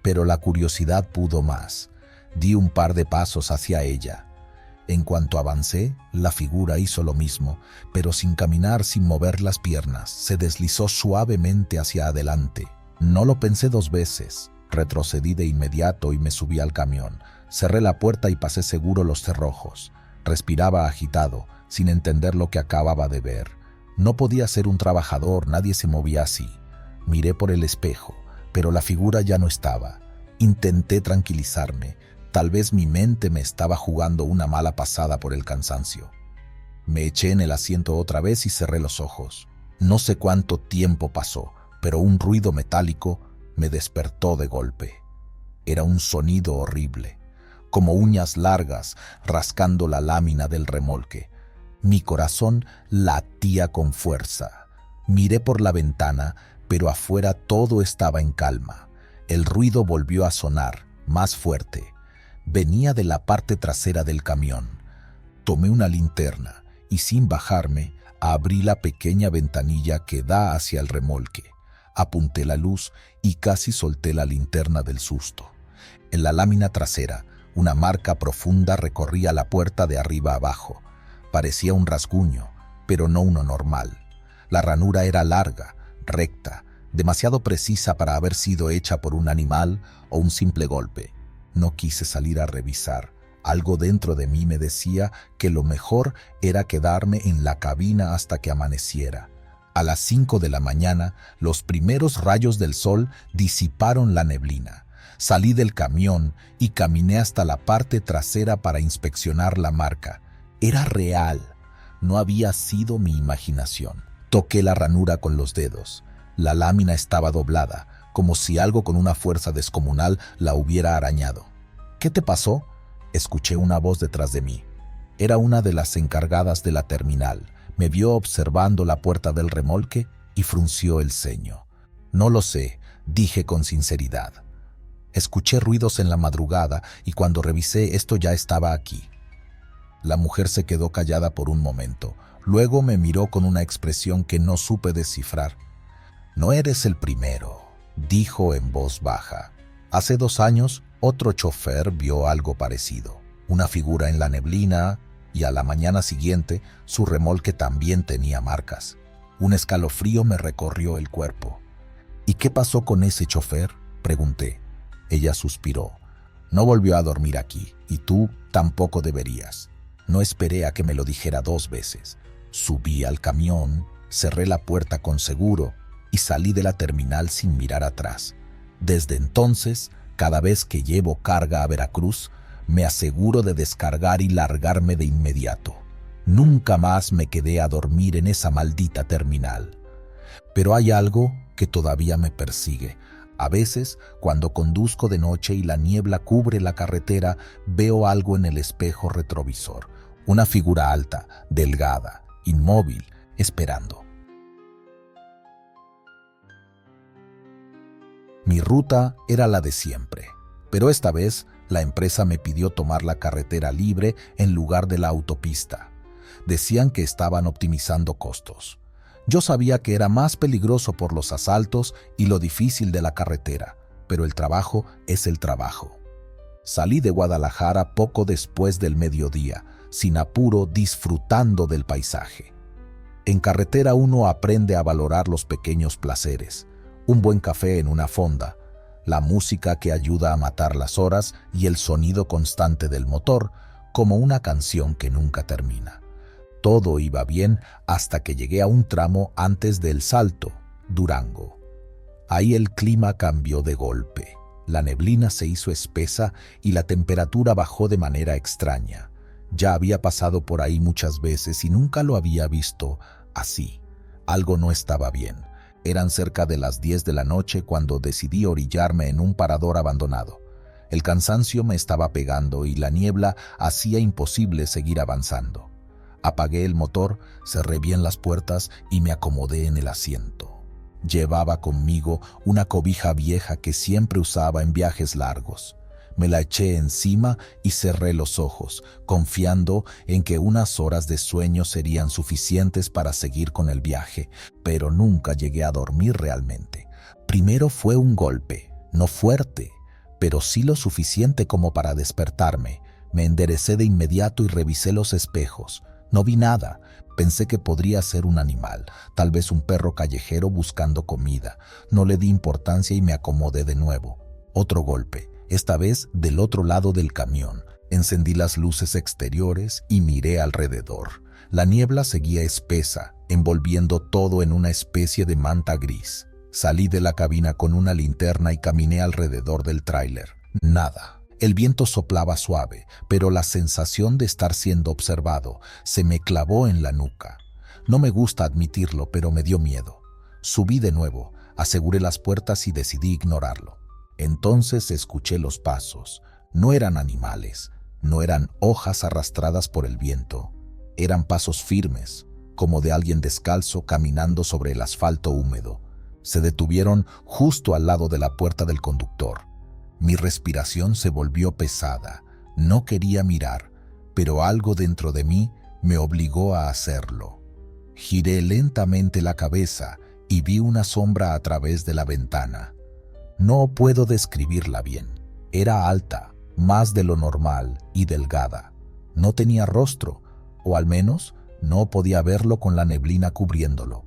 Pero la curiosidad pudo más. Di un par de pasos hacia ella. En cuanto avancé, la figura hizo lo mismo, pero sin caminar, sin mover las piernas. Se deslizó suavemente hacia adelante. No lo pensé dos veces. Retrocedí de inmediato y me subí al camión. Cerré la puerta y pasé seguro los cerrojos. Respiraba agitado, sin entender lo que acababa de ver. No podía ser un trabajador, nadie se movía así. Miré por el espejo, pero la figura ya no estaba. Intenté tranquilizarme. Tal vez mi mente me estaba jugando una mala pasada por el cansancio. Me eché en el asiento otra vez y cerré los ojos. No sé cuánto tiempo pasó, pero un ruido metálico me despertó de golpe. Era un sonido horrible, como uñas largas rascando la lámina del remolque. Mi corazón latía con fuerza. Miré por la ventana, pero afuera todo estaba en calma. El ruido volvió a sonar, más fuerte. venía de la parte trasera del camión. Tomé una linterna y sin bajarme, abrí la pequeña ventanilla que da hacia el remolque. Apunté la luz y casi solté la linterna del susto. En la lámina trasera, una marca profunda recorría la puerta de arriba abajo. Parecía un rasguño, pero no uno normal. La ranura era larga, recta, demasiado precisa para haber sido hecha por un animal o un simple golpe. No quise salir a revisar. Algo dentro de mí me decía que lo mejor era quedarme en la cabina hasta que amaneciera. A las 5 de la mañana, los primeros rayos del sol disiparon la neblina. Salí del camión y caminé hasta la parte trasera para inspeccionar la marca. Era real. No había sido mi imaginación. Toqué la ranura con los dedos. La lámina estaba doblada, como si algo con una fuerza descomunal la hubiera arañado. ¿Qué te pasó?, escuché una voz detrás de mí. Era una de las encargadas de la terminal. Me vio observando la puerta del remolque y frunció el ceño. No lo sé, dije con sinceridad. Escuché ruidos en la madrugada y cuando revisé esto ya estaba aquí. La mujer se quedó callada por un momento. Luego me miró con una expresión que no supe descifrar. No eres el primero, dijo en voz baja. Hace 2 años, otro chofer vio algo parecido. Una figura en la neblina y a la mañana siguiente su remolque también tenía marcas. Un escalofrío me recorrió el cuerpo. ¿Y qué pasó con ese chofer?, pregunté. Ella suspiró. No volvió a dormir aquí, y tú tampoco deberías. No esperé a que me lo dijera 2 veces. Subí al camión, cerré la puerta con seguro y salí de la terminal sin mirar atrás. Desde entonces, cada vez que llevo carga a Veracruz, me aseguro de descargar y largarme de inmediato. Nunca más me quedé a dormir en esa maldita terminal. Pero hay algo que todavía me persigue. A veces, cuando conduzco de noche y la niebla cubre la carretera, veo algo en el espejo retrovisor. Una figura alta, delgada, inmóvil, esperando. Mi ruta era la de siempre, pero esta vez la empresa me pidió tomar la carretera libre en lugar de la autopista. Decían que estaban optimizando costos. Yo sabía que era más peligroso por los asaltos y lo difícil de la carretera, pero el trabajo es el trabajo. Salí de Guadalajara poco después del mediodía, sin apuro, disfrutando del paisaje. En carretera uno aprende a valorar los pequeños placeres. Un buen café en una fonda, la música que ayuda a matar las horas y el sonido constante del motor, como una canción que nunca termina. Todo iba bien hasta que llegué a un tramo antes del Salto, Durango. Ahí el clima cambió de golpe. La neblina se hizo espesa y la temperatura bajó de manera extraña. Ya había pasado por ahí muchas veces y nunca lo había visto así. Algo no estaba bien. Eran cerca de las 10 de la noche cuando decidí orillarme en un parador abandonado. El cansancio me estaba pegando y la niebla hacía imposible seguir avanzando. Apagué el motor, cerré bien las puertas y me acomodé en el asiento. Llevaba conmigo una cobija vieja que siempre usaba en viajes largos. Me la eché encima y cerré los ojos, confiando en que unas horas de sueño serían suficientes para seguir con el viaje, pero nunca llegué a dormir realmente. Primero fue un golpe, no fuerte, pero sí lo suficiente como para despertarme. Me enderecé de inmediato y revisé los espejos. No vi nada. Pensé que podría ser un animal, tal vez un perro callejero buscando comida. No le di importancia y me acomodé de nuevo. Otro golpe, esta vez del otro lado del camión. Encendí las luces exteriores y miré alrededor. La niebla seguía espesa, envolviendo todo en una especie de manta gris. Salí de la cabina con una linterna y caminé alrededor del tráiler. Nada. El viento soplaba suave, pero la sensación de estar siendo observado se me clavó en la nuca. No me gusta admitirlo, pero me dio miedo. Subí de nuevo, aseguré las puertas y decidí ignorarlo. Entonces escuché los pasos. No eran animales, no eran hojas arrastradas por el viento. Eran pasos firmes, como de alguien descalzo caminando sobre el asfalto húmedo. Se detuvieron justo al lado de la puerta del conductor. Mi respiración se volvió pesada. No quería mirar, pero algo dentro de mí me obligó a hacerlo. Giré lentamente la cabeza y vi una sombra a través de la ventana. No puedo describirla bien. Era alta, más de lo normal, y delgada. No tenía rostro, o al menos no podía verlo con la neblina cubriéndolo.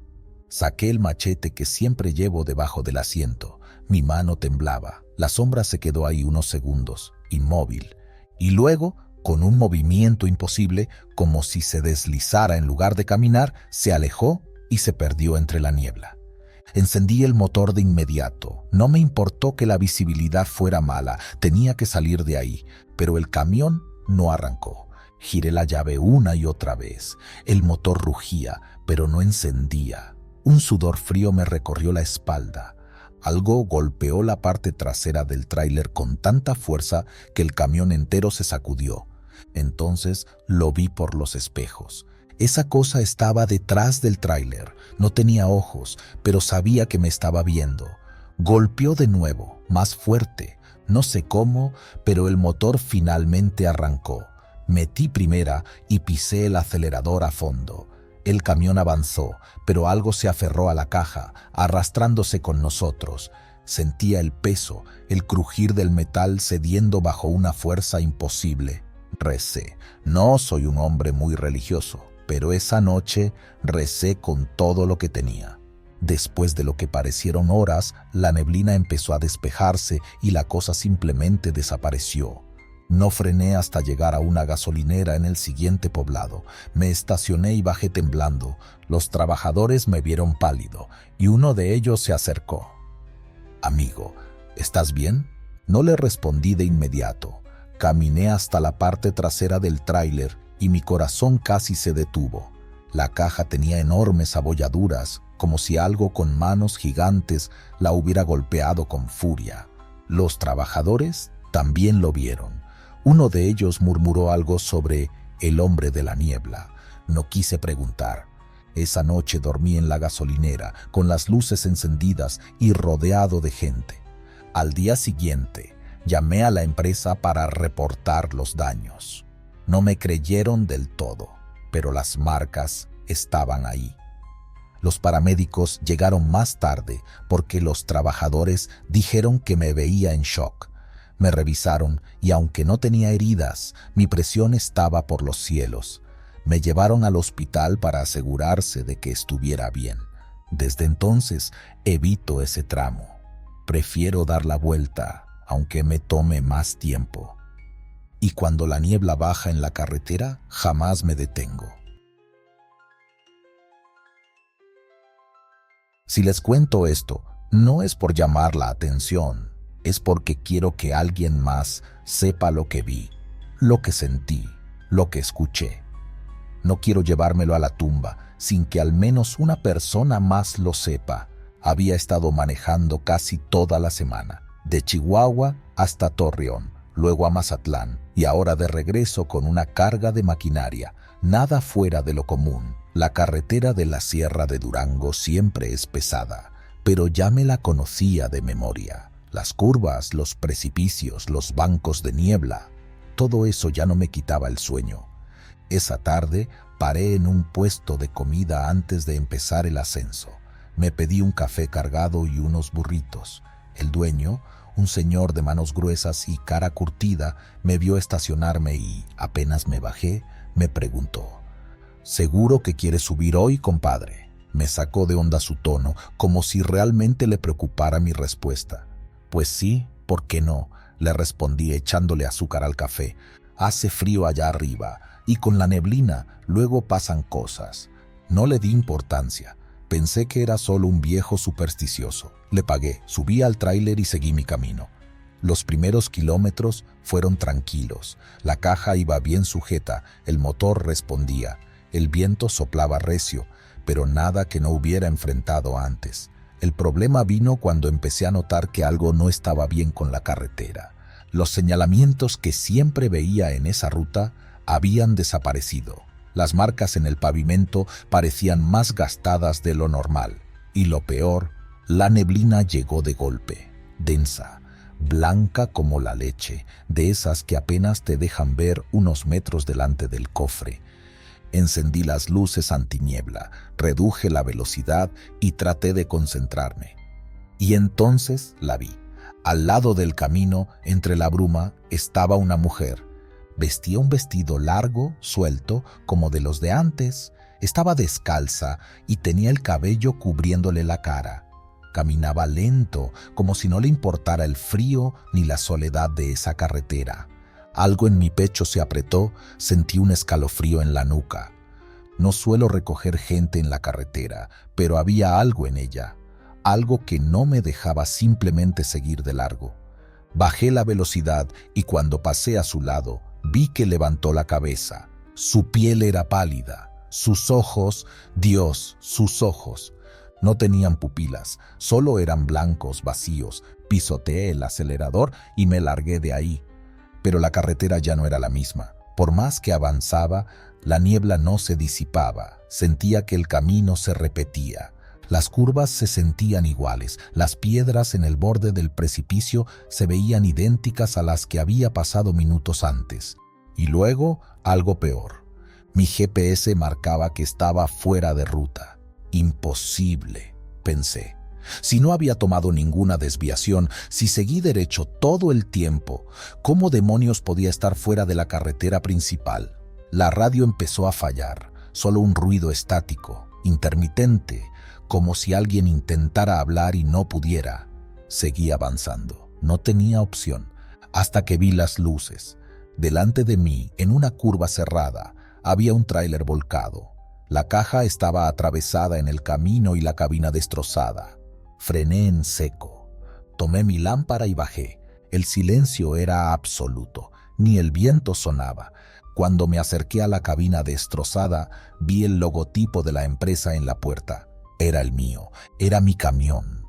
Saqué el machete que siempre llevo debajo del asiento. Mi mano temblaba. La sombra se quedó ahí unos segundos, inmóvil, y luego, con un movimiento imposible, como si se deslizara en lugar de caminar, se alejó y se perdió entre la niebla. Encendí el motor de inmediato. No me importó que la visibilidad fuera mala, tenía que salir de ahí, pero el camión no arrancó. Giré la llave una y otra vez. El motor rugía, pero no encendía. Un sudor frío me recorrió la espalda. Algo golpeó la parte trasera del tráiler con tanta fuerza que el camión entero se sacudió. Entonces lo vi por los espejos. Esa cosa estaba detrás del tráiler. No tenía ojos, pero sabía que me estaba viendo. Golpeó de nuevo, más fuerte. No sé cómo, pero el motor finalmente arrancó. Metí primera y pisé el acelerador a fondo. El camión avanzó, pero algo se aferró a la caja, arrastrándose con nosotros. Sentía el peso, el crujir del metal cediendo bajo una fuerza imposible. Recé. No soy un hombre muy religioso, pero esa noche recé con todo lo que tenía. Después de lo que parecieron horas, la neblina empezó a despejarse y la cosa simplemente desapareció. No frené hasta llegar a una gasolinera en el siguiente poblado. Me estacioné y bajé temblando. Los trabajadores me vieron pálido y uno de ellos se acercó. «Amigo, ¿estás bien?». No le respondí de inmediato. Caminé hasta la parte trasera del tráiler y mi corazón casi se detuvo. La caja tenía enormes abolladuras, como si algo con manos gigantes la hubiera golpeado con furia. Los trabajadores también lo vieron. Uno de ellos murmuró algo sobre el hombre de la niebla. No quise preguntar. Esa noche dormí en la gasolinera, con las luces encendidas y rodeado de gente. Al día siguiente, llamé a la empresa para reportar los daños. No me creyeron del todo, pero las marcas estaban ahí. Los paramédicos llegaron más tarde porque los trabajadores dijeron que me veía en shock. Me revisaron y aunque no tenía heridas, mi presión estaba por los cielos. Me llevaron al hospital para asegurarse de que estuviera bien. Desde entonces evito ese tramo. Prefiero dar la vuelta, aunque me tome más tiempo. Y cuando la niebla baja en la carretera, jamás me detengo. Si les cuento esto, no es por llamar la atención. Es porque quiero que alguien más sepa lo que vi, lo que sentí, lo que escuché. No quiero llevármelo a la tumba sin que al menos una persona más lo sepa. Había estado manejando casi toda la semana, de Chihuahua hasta Torreón, luego a Mazatlán y ahora de regreso con una carga de maquinaria, nada fuera de lo común. La carretera de la Sierra de Durango siempre es pesada, pero ya me la conocía de memoria. Las curvas, los precipicios, los bancos de niebla, todo eso ya no me quitaba el sueño. Esa tarde paré en un puesto de comida antes de empezar el ascenso. Me pedí un café cargado y unos burritos. El dueño, un señor de manos gruesas y cara curtida, me vio estacionarme y, apenas me bajé, me preguntó: «¿Seguro que quieres subir hoy, compadre?». Me sacó de onda su tono, como si realmente le preocupara mi respuesta. «Pues sí, ¿por qué no?», le respondí echándole azúcar al café. «Hace frío allá arriba, y con la neblina luego pasan cosas». No le di importancia. Pensé que era solo un viejo supersticioso. Le pagué, subí al tráiler y seguí mi camino. Los primeros kilómetros fueron tranquilos. La caja iba bien sujeta, el motor respondía. El viento soplaba recio, pero nada que no hubiera enfrentado antes. El problema vino cuando empecé a notar que algo no estaba bien con la carretera. Los señalamientos que siempre veía en esa ruta habían desaparecido. Las marcas en el pavimento parecían más gastadas de lo normal. Y lo peor, la neblina llegó de golpe, densa. blanca como la leche, de esas que apenas te dejan ver unos metros delante del cofre. Encendí las luces antiniebla, reduje la velocidad y traté de concentrarme. Y entonces la vi. Al lado del camino, entre la bruma, estaba una mujer. Vestía un vestido largo, suelto, como de los de antes. Estaba descalza y tenía el cabello cubriéndole la cara. Caminaba lento, como si no le importara el frío ni la soledad de esa carretera. Algo en mi pecho se apretó, sentí un escalofrío en la nuca. No suelo recoger gente en la carretera, pero había algo en ella, algo que no me dejaba simplemente seguir de largo. Bajé la velocidad y cuando pasé a su lado, vi que levantó la cabeza. Su piel era pálida, sus ojos, Dios, sus ojos. No tenían pupilas, solo eran blancos, vacíos. Pisoteé el acelerador y me largué de ahí. Pero la carretera ya no era la misma. Por más que avanzaba, la niebla no se disipaba. Sentía que el camino se repetía. Las curvas se sentían iguales. Las piedras en el borde del precipicio se veían idénticas a las que había pasado minutos antes. Y luego, algo peor. Mi GPS marcaba que estaba fuera de ruta. Imposible, pensé. Si no había tomado ninguna desviación, si seguí derecho todo el tiempo, ¿cómo demonios podía estar fuera de la carretera principal? La radio empezó a fallar, solo un ruido estático, intermitente, como si alguien intentara hablar y no pudiera. Seguí avanzando, no tenía opción, hasta que vi las luces. Delante de mí, en una curva cerrada, había un tráiler volcado. La caja estaba atravesada en el camino y la cabina destrozada. Frené en seco. Tomé mi lámpara y bajé. El silencio era absoluto. Ni el viento sonaba. Cuando me acerqué a la cabina destrozada, vi el logotipo de la empresa en la puerta. Era el mío. Era mi camión.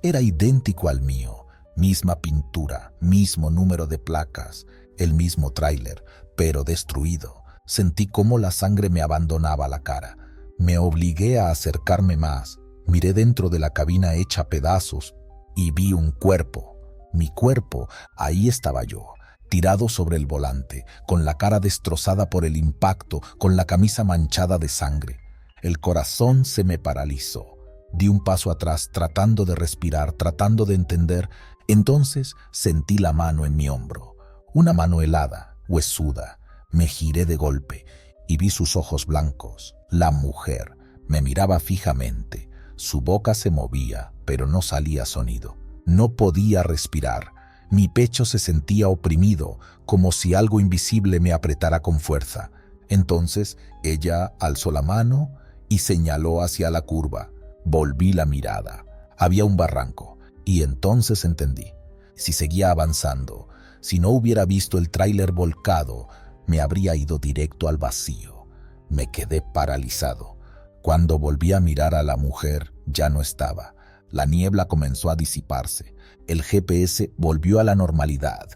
Era idéntico al mío. Misma pintura, mismo número de placas, el mismo tráiler, pero destruido. Sentí cómo la sangre me abandonaba la cara. Me obligué a acercarme más. Miré dentro de la cabina hecha pedazos y vi un cuerpo. Mi cuerpo, ahí estaba yo, tirado sobre el volante, con la cara destrozada por el impacto, con la camisa manchada de sangre. El corazón se me paralizó. Di un paso atrás, tratando de respirar, tratando de entender. Entonces sentí la mano en mi hombro. Una mano helada, huesuda. Me giré de golpe y vi sus ojos blancos. La mujer me miraba fijamente. Su boca se movía, pero no salía sonido. No podía respirar. Mi pecho se sentía oprimido, como si algo invisible me apretara con fuerza. Entonces ella alzó la mano y señaló hacia la curva. Volví la mirada. Había un barranco, y entonces entendí. Si seguía avanzando, si no hubiera visto el tráiler volcado, me habría ido directo al vacío. Me quedé paralizado. Cuando volví a mirar a la mujer, ya no estaba. La niebla comenzó a disiparse. El GPS volvió a la normalidad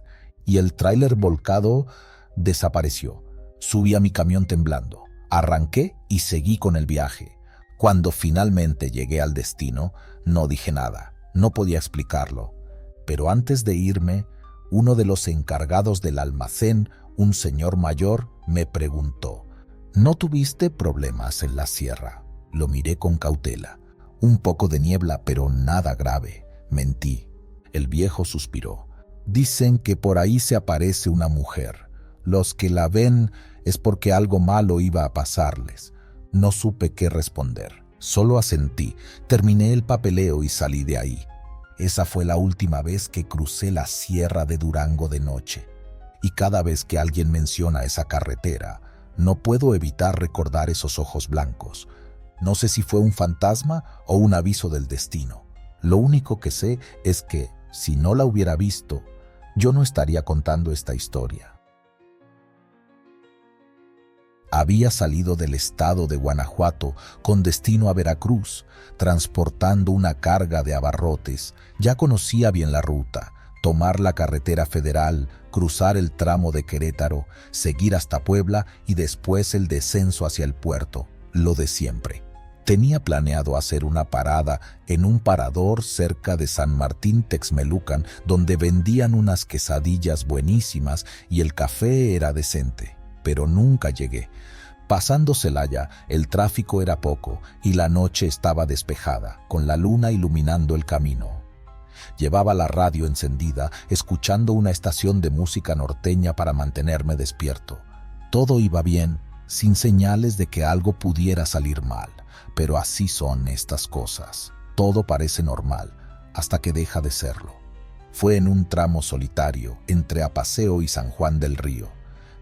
y el tráiler volcado desapareció. Subí a mi camión temblando. Arranqué y seguí con el viaje. Cuando finalmente llegué al destino, no dije nada. No podía explicarlo. Pero antes de irme, uno de los encargados del almacén, un señor mayor, me preguntó: ¿no tuviste problemas en la sierra? Lo miré con cautela. Un poco de niebla, pero nada grave. Mentí. El viejo suspiró. Dicen que por ahí se aparece una mujer. Los que la ven es porque algo malo iba a pasarles. No supe qué responder. Solo asentí. Terminé el papeleo y salí de ahí. Esa fue la última vez que crucé la sierra de Durango de noche. Y cada vez que alguien menciona esa carretera, no puedo evitar recordar esos ojos blancos. No sé si fue un fantasma o un aviso del destino. Lo único que sé es que, si no la hubiera visto, yo no estaría contando esta historia. Había salido del estado de Guanajuato con destino a Veracruz, transportando una carga de abarrotes. Ya conocía bien la ruta. Tomar la carretera federal, cruzar el tramo de Querétaro, seguir hasta Puebla y después el descenso hacia el puerto, lo de siempre. Tenía planeado hacer una parada en un parador cerca de San Martín Texmelucan, donde vendían unas quesadillas buenísimas y el café era decente, pero nunca llegué. Pasando Celaya, el tráfico era poco y la noche estaba despejada, con la luna iluminando el camino. Llevaba la radio encendida, escuchando una estación de música norteña para mantenerme despierto. Todo iba bien, sin señales de que algo pudiera salir mal. Pero así son estas cosas. Todo parece normal, hasta que deja de serlo. Fue en un tramo solitario, entre Apaseo y San Juan del Río.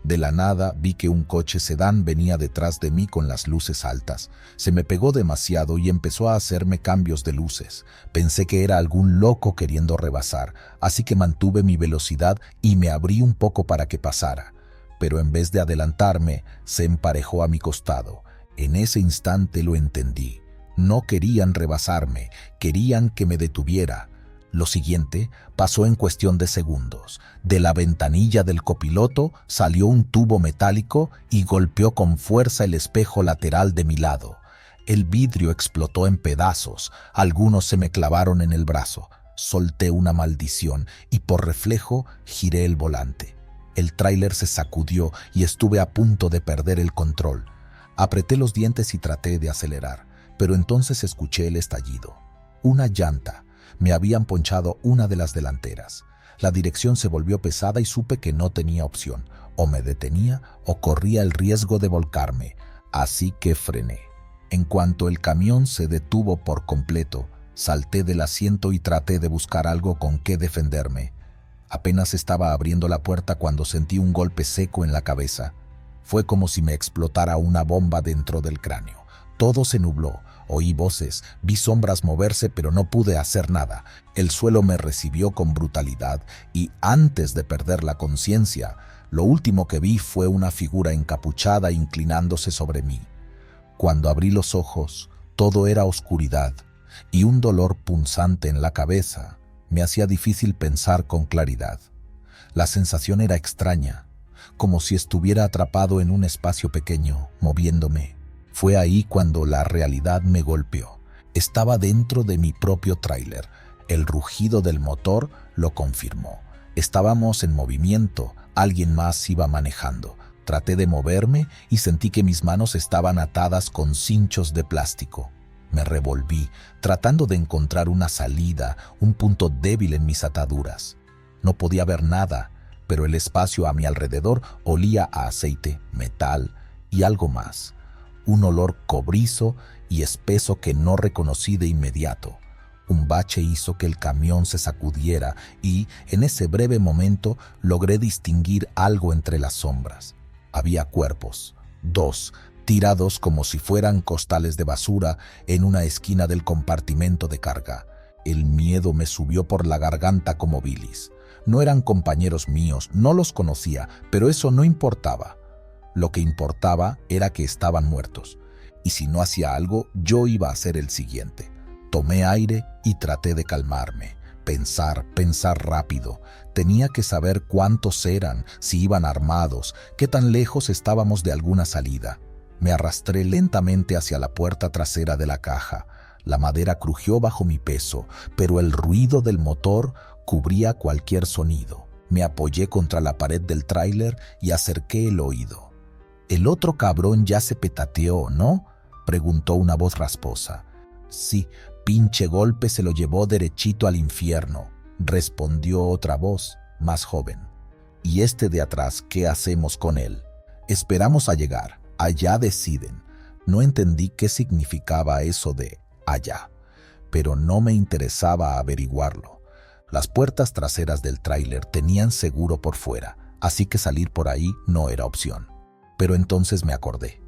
De la nada vi que un coche sedán venía detrás de mí con las luces altas. Se me pegó demasiado y empezó a hacerme cambios de luces. Pensé que era algún loco queriendo rebasar, así que mantuve mi velocidad y me abrí un poco para que pasara. Pero en vez de adelantarme, se emparejó a mi costado. En ese instante lo entendí. No querían rebasarme, querían que me detuviera. Lo siguiente pasó en cuestión de segundos. De la ventanilla del copiloto salió un tubo metálico y golpeó con fuerza el espejo lateral de mi lado. El vidrio explotó en pedazos, algunos se me clavaron en el brazo. Solté una maldición y por reflejo giré el volante. El tráiler se sacudió y estuve a punto de perder el control. Apreté los dientes y traté de acelerar, pero entonces escuché el estallido. Una llanta. Me habían ponchado una de las delanteras. La dirección se volvió pesada y supe que no tenía opción. O me detenía o corría el riesgo de volcarme. Así que frené. En cuanto el camión se detuvo por completo, salté del asiento y traté de buscar algo con qué defenderme. Apenas estaba abriendo la puerta cuando sentí un golpe seco en la cabeza. Fue como si me explotara una bomba dentro del cráneo. Todo se nubló, oí voces, vi sombras moverse, pero no pude hacer nada. El suelo me recibió con brutalidad y antes de perder la conciencia, lo último que vi fue una figura encapuchada inclinándose sobre mí. Cuando abrí los ojos, todo era oscuridad y un dolor punzante en la cabeza me hacía difícil pensar con claridad. La sensación era extraña, como si estuviera atrapado en un espacio pequeño, moviéndome. Fue ahí cuando la realidad me golpeó. Estaba dentro de mi propio tráiler. El rugido del motor lo confirmó. Estábamos en movimiento, alguien más iba manejando. Traté de moverme y sentí que mis manos estaban atadas con cinchos de plástico. Me revolví, tratando de encontrar una salida, un punto débil en mis ataduras. No podía ver nada, pero el espacio a mi alrededor olía a aceite, metal y algo más. Un olor cobrizo y espeso que no reconocí de inmediato. Un bache hizo que el camión se sacudiera y, en ese breve momento, logré distinguir algo entre las sombras. Había cuerpos, dos, tirados como si fueran costales de basura en una esquina del compartimento de carga. El miedo me subió por la garganta como bilis. No eran compañeros míos, no los conocía, pero eso no importaba. Lo que importaba era que estaban muertos, y si no hacía algo, yo iba a ser el siguiente. Tomé aire y traté de calmarme. Pensar rápido. Tenía que saber cuántos eran, si iban armados, qué tan lejos estábamos de alguna salida. Me arrastré lentamente hacia la puerta trasera de la caja. La madera crujió bajo mi peso, pero el ruido del motor cubría cualquier sonido. Me apoyé contra la pared del tráiler y acerqué el oído. «El otro cabrón ya se petateó, ¿no?», preguntó una voz rasposa. «Sí, pinche golpe se lo llevó derechito al infierno», respondió otra voz, más joven. «¿Y este de atrás qué hacemos con él?». «Esperamos a llegar, allá deciden». No entendí qué significaba eso de allá, pero no me interesaba averiguarlo. Las puertas traseras del tráiler tenían seguro por fuera, así que salir por ahí no era opción. Pero entonces me acordé.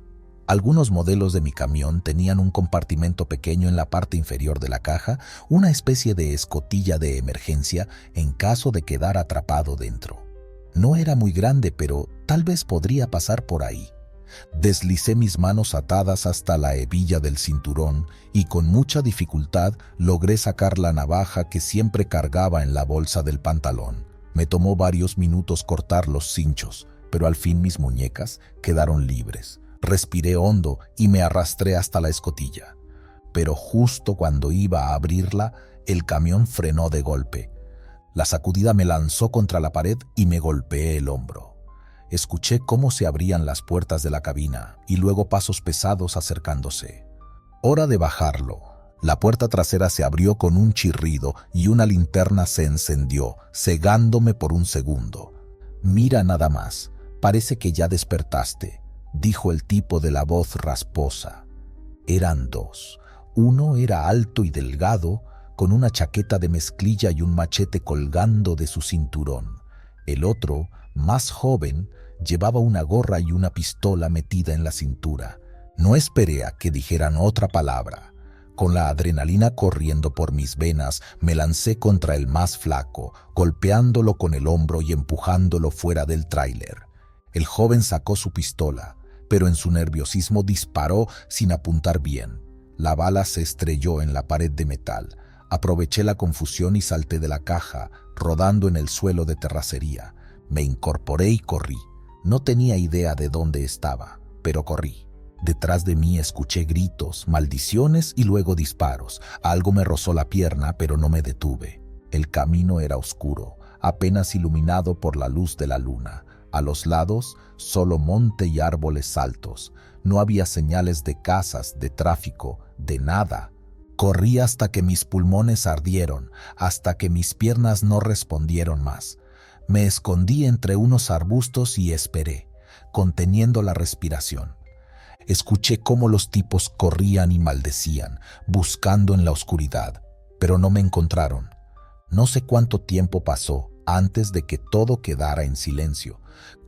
Algunos modelos de mi camión tenían un compartimento pequeño en la parte inferior de la caja, una especie de escotilla de emergencia en caso de quedar atrapado dentro. No era muy grande, pero tal vez podría pasar por ahí. Deslicé mis manos atadas hasta la hebilla del cinturón y con mucha dificultad logré sacar la navaja que siempre cargaba en la bolsa del pantalón. Me tomó varios minutos cortar los cinchos, pero al fin mis muñecas quedaron libres. Respiré hondo y me arrastré hasta la escotilla. pero justo cuando iba a abrirla, el camión frenó de golpe. La sacudida me lanzó contra la pared y me golpeé el hombro. Escuché cómo se abrían las puertas de la cabina y luego pasos pesados acercándose. Hora de bajarlo. La puerta trasera se abrió con un chirrido y una linterna se encendió, cegándome por un segundo. «Mira nada más, parece que ya despertaste», dijo el tipo de la voz rasposa. Eran dos. Uno era alto y delgado, con una chaqueta de mezclilla y un machete colgando de su cinturón. El otro, más joven, llevaba una gorra y una pistola metida en la cintura. No esperé a que dijeran otra palabra. Con la adrenalina corriendo por mis venas, me lancé contra el más flaco, golpeándolo con el hombro y empujándolo fuera del tráiler. El joven sacó su pistola, pero en su nerviosismo disparó sin apuntar bien. La bala se estrelló en la pared de metal. Aproveché la confusión y salté de la caja, rodando en el suelo de terracería. Me incorporé y corrí. No tenía idea de dónde estaba, pero corrí. Detrás de mí escuché gritos, maldiciones y luego disparos. Algo me rozó la pierna, pero no me detuve. El camino era oscuro, apenas iluminado por la luz de la luna. A los lados, solo monte y árboles altos. No había señales de casas, de tráfico, de nada. Corrí hasta que mis pulmones ardieron, hasta que mis piernas no respondieron más. Me escondí entre unos arbustos y esperé, conteniendo la respiración. Escuché cómo los tipos corrían y maldecían, buscando en la oscuridad, pero no me encontraron. No sé cuánto tiempo pasó antes de que todo quedara en silencio.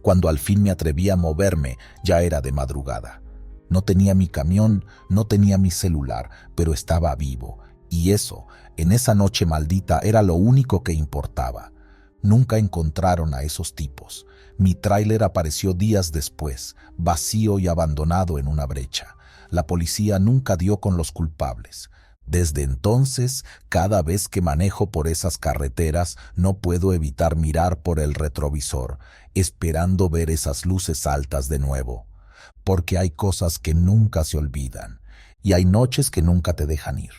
Cuando al fin me atreví a moverme, ya era de madrugada. No tenía mi camión, no tenía mi celular, pero estaba vivo. Y eso, en esa noche maldita, era lo único que importaba. Nunca encontraron a esos tipos. Mi tráiler apareció días después, vacío y abandonado en una brecha. La policía nunca dio con los culpables. Desde entonces, cada vez que manejo por esas carreteras, no puedo evitar mirar por el retrovisor, esperando ver esas luces altas de nuevo. Porque hay cosas que nunca se olvidan, y hay noches que nunca te dejan ir.